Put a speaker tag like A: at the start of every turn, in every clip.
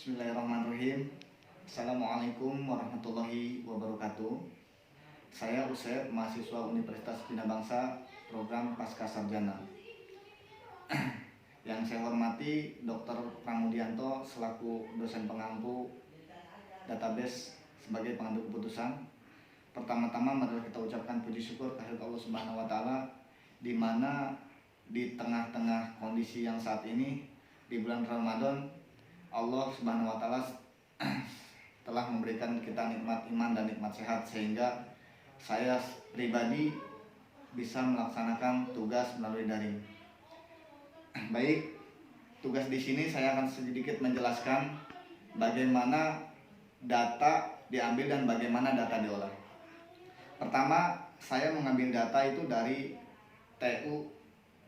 A: Bismillahirrahmanirrahim. Assalamualaikum warahmatullahi wabarakatuh. Saya Usep, mahasiswa Universitas Bina Bangsa, program Pascasarjana. Yang saya hormati Dr. Pramudianto selaku dosen pengampu database sebagai pengambil keputusan. Pertama-tama mari kita ucapkan puji syukur kehadirat Allah Subhanahu wa taala, di mana di tengah-tengah kondisi yang saat ini di bulan Ramadan, Allah Subhanahu wa taala telah memberikan kita nikmat iman dan nikmat sehat, sehingga saya pribadi bisa melaksanakan tugas melalui daring. Baik, tugas di sini saya akan sedikit menjelaskan bagaimana data diambil dan bagaimana data diolah. Pertama, saya mengambil data itu dari TU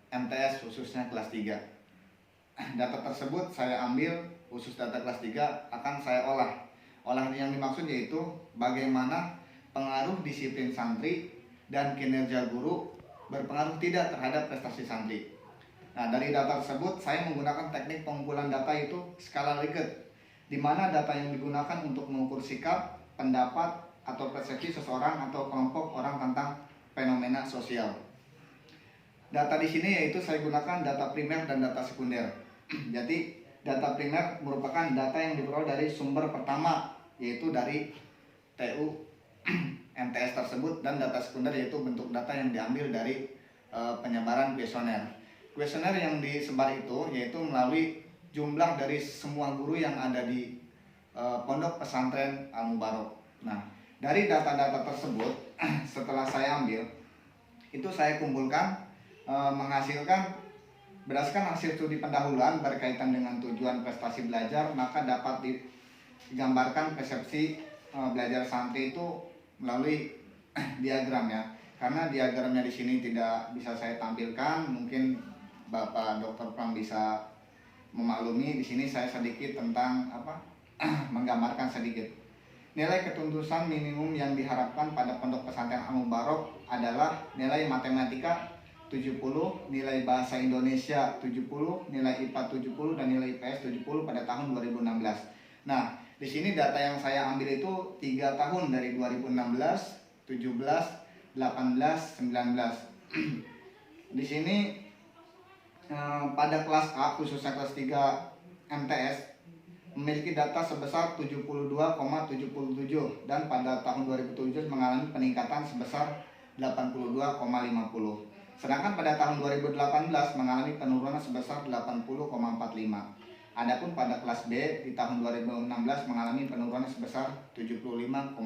A: MTS khususnya kelas 3. Data tersebut saya ambil, khusus data kelas 3 akan saya olah. Olah yang dimaksud yaitu bagaimana pengaruh disiplin santri dan kinerja guru berpengaruh tidak terhadap prestasi santri. Nah, dari data tersebut saya menggunakan teknik pengumpulan data itu skala Likert, di mana data yang digunakan untuk mengukur sikap, pendapat, atau persepsi seseorang atau kelompok orang tentang fenomena sosial. Data di sini yaitu saya gunakan data primer dan data sekunder. Jadi data primer merupakan data yang diperoleh dari sumber pertama, yaitu dari TU MTS tersebut, dan data sekunder yaitu bentuk data yang diambil dari penyebaran kuesioner. Kuesioner yang disebar itu yaitu melalui jumlah dari semua guru yang ada di pondok pesantren Al-Mubarok. Nah, dari data-data tersebut setelah saya ambil itu saya kumpulkan, menghasilkan berdasarkan hasil studi pendahuluan berkaitan dengan tujuan prestasi belajar, maka dapat digambarkan persepsi belajar santri itu melalui diagram ya. Karena diagramnya di sini tidak bisa saya tampilkan, mungkin Bapak Dr. Pram bisa memaklumi. Di sini saya sedikit tentang menggambarkan sedikit. Nilai ketuntusan minimum yang diharapkan pada pondok pesantren Al-Mubarok adalah nilai matematika 70, nilai bahasa Indonesia 70, nilai IPA 70, dan nilai IPS 70 pada tahun 2016. Nah, di sini data yang saya ambil itu 3 tahun dari 2016, 17, 18, 19. Di sini pada kelas A khususnya kelas 3 MTS memiliki data sebesar 72,77 dan pada tahun 2007 mengalami peningkatan sebesar 82,50. Sedangkan pada tahun 2018 mengalami penurunan sebesar 80,45. Adapun pada kelas B di tahun 2016 mengalami penurunan sebesar 75,55,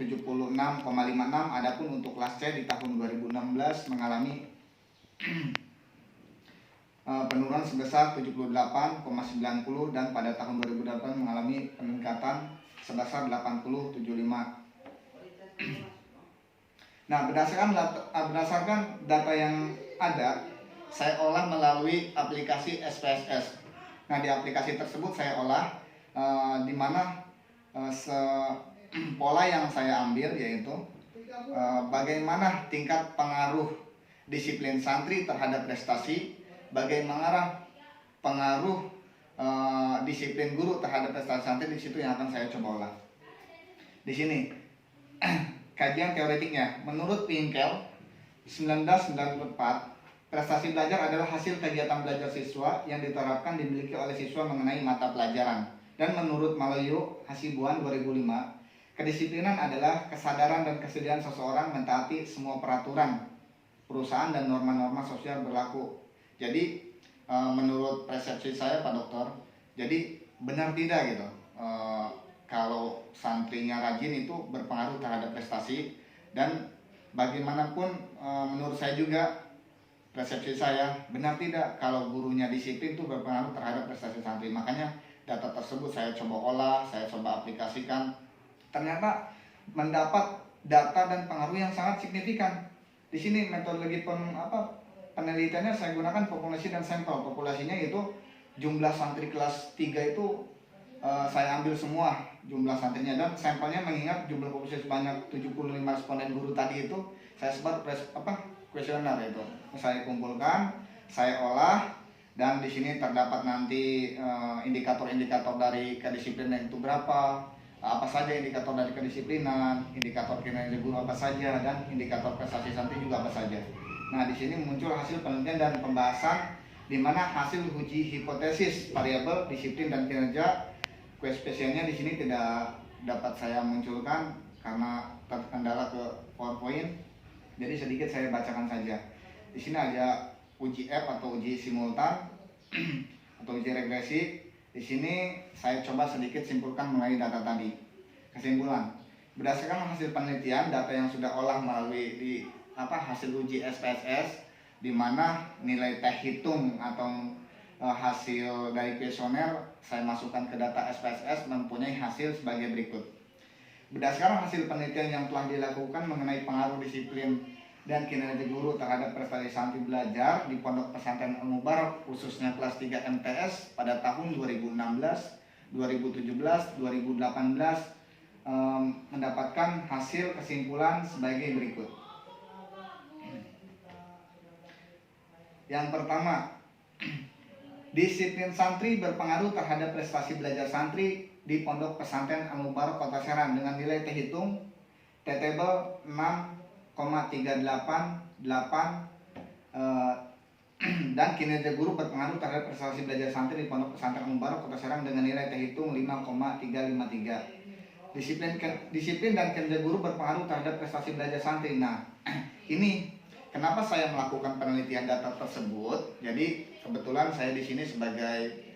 A: 76,56. Adapun untuk kelas C di tahun 2016 mengalami penurunan sebesar 78,90 dan pada tahun 2008 mengalami peningkatan sebesar 80,75. Nah, berdasarkan data yang ada, saya olah melalui aplikasi SPSS. Nah, di aplikasi tersebut saya olah di mana pola yang saya ambil yaitu bagaimana tingkat pengaruh disiplin santri terhadap prestasi, bagaimana pengaruh disiplin guru terhadap prestasi santri. Di situ yang akan saya coba olah. Di sini kajian teoretiknya, menurut Winkel 1994, prestasi belajar adalah hasil kegiatan belajar siswa yang diterapkan dimiliki oleh siswa mengenai mata pelajaran. Dan menurut Malayo Hasibuan 2005, kedisiplinan adalah kesadaran dan kesediaan seseorang mentaati semua peraturan perusahaan dan norma-norma sosial berlaku. Jadi menurut persepsi saya Pak Dokter, jadi benar tidak gitu kalau santrinya rajin itu berpengaruh terhadap prestasi, dan bagaimanapun menurut saya juga persepsi saya benar tidak kalau gurunya disiplin itu berpengaruh terhadap prestasi santri. Makanya data tersebut saya coba olah, saya coba aplikasikan, ternyata mendapat data dan pengaruh yang sangat signifikan. Di sini metodologi penelitiannya saya gunakan populasi dan sampel. Populasinya itu jumlah santri kelas 3 itu saya ambil semua jumlah santrinya, dan sampelnya mengingat jumlah populasi sebanyak 75 responden guru tadi itu saya sebar kuesioner itu. Saya kumpulkan, saya olah, Dan di sini terdapat nanti indikator-indikator dari kedisiplinan itu berapa, apa saja indikator dari kedisiplinan, indikator kinerja guru apa saja, dan indikator prestasi santri juga apa saja. Nah, di sini muncul hasil penelitian dan pembahasan di mana hasil uji hipotesis variabel disiplin dan kinerja. Quest spesialnya di sini tidak dapat saya munculkan karena terkendala ke PowerPoint. Jadi sedikit saya bacakan saja. Di sini ada uji F atau uji simultan atau uji regresi. Di sini saya coba sedikit simpulkan mengenai data tadi. Kesimpulan, berdasarkan hasil penelitian, data yang sudah olah melalui hasil uji SPSS, di mana nilai teh hitung atau hasil dari kuesioner saya masukkan ke data SPSS mempunyai hasil sebagai berikut. Berdasarkan hasil penelitian yang telah dilakukan mengenai pengaruh disiplin dan kinerja guru terhadap prestasi santri belajar di Pondok Pesantren Al-Mubarak khususnya kelas 3 MTS pada tahun 2016, 2017, 2018 mendapatkan hasil kesimpulan sebagai berikut. Yang pertama, disiplin santri berpengaruh terhadap prestasi belajar santri di Pondok Pesantren Al-Mubarak Kota Serang dengan nilai teh hitung T-table 6,388 dan kinerja guru berpengaruh terhadap prestasi belajar santri di Pondok Pesantren Al-Mubarak Kota Serang dengan nilai teh hitung 5,353. Disiplin dan kinerja guru berpengaruh terhadap prestasi belajar santri. Nah, ini kenapa saya melakukan penelitian data tersebut? Jadi kebetulan saya di sini sebagai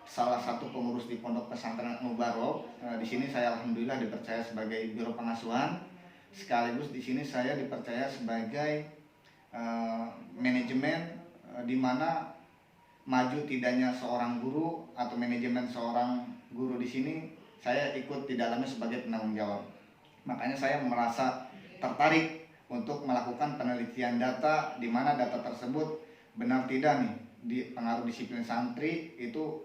A: salah satu pengurus di Pondok Pesantren Al-Mubarak. Di sini saya alhamdulillah dipercaya sebagai biro pengasuhan. Sekaligus di sini saya dipercaya sebagai manajemen, di mana maju tidaknya seorang guru atau manajemen seorang guru di sini saya ikut di dalamnya sebagai penanggung jawab. Makanya saya merasa tertarik untuk melakukan penelitian data di mana data tersebut benar tidak nih di pengaruh disiplin santri itu,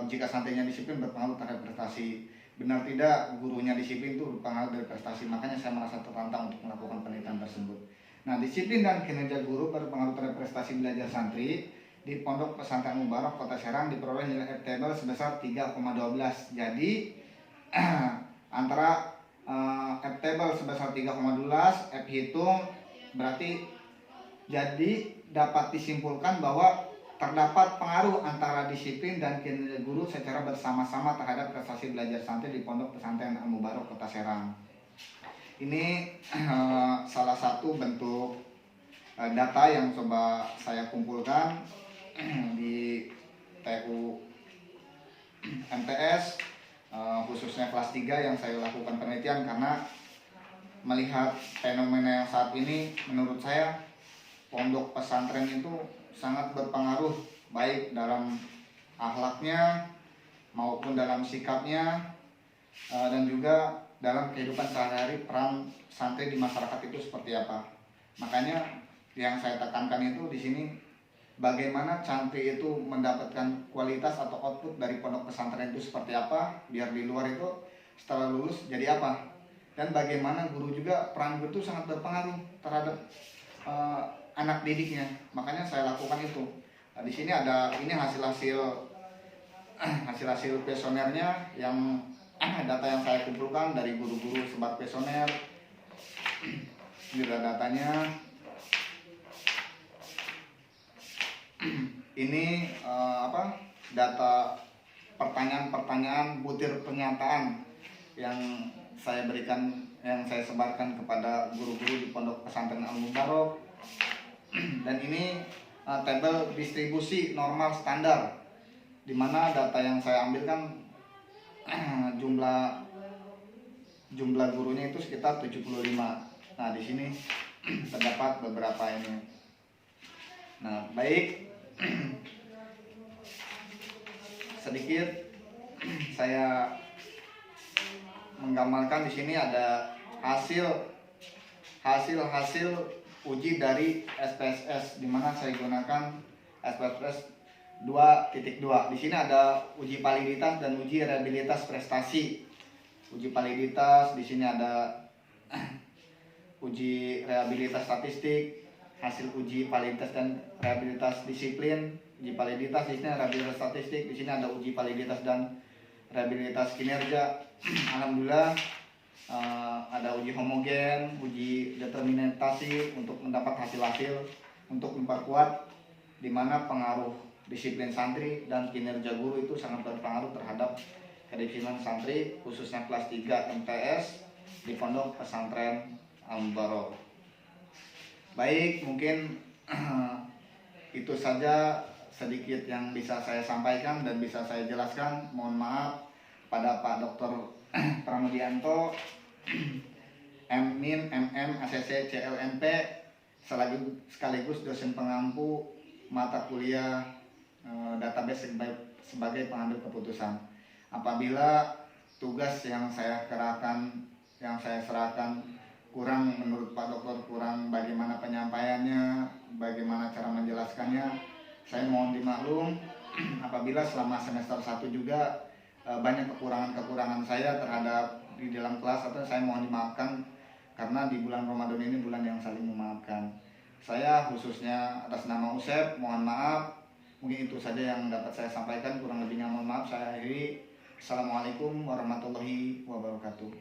A: jika santrinya disiplin berpengaruh terhadap prestasi, benar tidak gurunya disiplin itu berpengaruh dari prestasi. Makanya saya merasa tertantang untuk melakukan penelitian tersebut. Nah, disiplin dan kinerja guru berpengaruh terhadap prestasi belajar santri di Pondok Pesantren Mubarak Kota Serang diperoleh nilai F-table sebesar 3,12. Jadi antara F-table sebesar 3,12, F hitung berarti jadi dapat disimpulkan bahwa terdapat pengaruh antara disiplin dan kinerja guru secara bersama-sama terhadap prestasi belajar santri di Pondok Pesantren Al-Mubarak Kota Serang. Ini salah satu bentuk data yang coba saya kumpulkan di TU MTS, khususnya kelas 3 yang saya lakukan penelitian karena melihat fenomena yang saat ini menurut saya pondok pesantren itu sangat berpengaruh baik dalam akhlaknya maupun dalam sikapnya, dan juga dalam kehidupan sehari-hari peran santri di masyarakat itu seperti apa. Makanya yang saya tekankan itu di sini bagaimana santri itu mendapatkan kualitas atau output dari pondok pesantren itu seperti apa, biar di luar itu setelah lulus jadi apa. Dan bagaimana guru juga, peran guru itu sangat berpengaruh terhadap anak didiknya. Makanya saya lakukan itu. Nah, di sini ada ini hasil-hasil kuesionernya yang data yang saya kumpulkan dari guru-guru sebat kuesioner. Ini datanya. Ini data pertanyaan-pertanyaan butir pernyataan yang saya berikan, yang saya sebarkan kepada guru-guru di Pondok Pesantren Al-Mubarak. Dan ini tabel distribusi normal standar, di mana data yang saya ambilkan jumlah gurunya itu sekitar 75. Nah, di sini terdapat beberapa ini. Nah, baik. Sedikit saya menggambarkan di sini ada hasil uji dari SPSS, di mana saya gunakan SPSS 2.2. Di sini ada uji validitas dan uji reliabilitas prestasi. Uji validitas di sini ada uji reliabilitas statistik, hasil uji validitas dan reliabilitas disiplin, uji validitas, di sini rehabilitas statistik, di sini ada uji validitas dan rehabilitas kinerja. Alhamdulillah ada uji homogen, uji determinasi untuk mendapat hasil-hasil untuk memperkuat di mana pengaruh disiplin santri dan kinerja guru itu sangat berpengaruh terhadap kedisiplinan santri, khususnya kelas 3 MTS di Pondok Pesantren Al-Mubarok. Baik, mungkin itu saja sedikit yang bisa saya sampaikan dan bisa saya jelaskan. Mohon maaf pada Pak Dr. Pramudianto, MMIN, MM, ACC, CLNP, sekaligus dosen pengampu mata kuliah database sebagai pengambil keputusan. Apabila tugas yang saya serahkan kurang, menurut Pak Dokter kurang bagaimana penyampaiannya, bagaimana cara menjelaskannya, saya mohon dimaklum. Apabila selama semester 1 juga banyak kekurangan saya terhadap di dalam kelas, atau saya mohon dimaafkan, karena di bulan Ramadan ini bulan yang saling memaafkan. Saya khususnya atas nama USEP mohon maaf. Mungkin itu saja yang dapat saya sampaikan, kurang lebihnya mohon maaf. Saya akhiri. Assalamualaikum warahmatullahi wabarakatuh.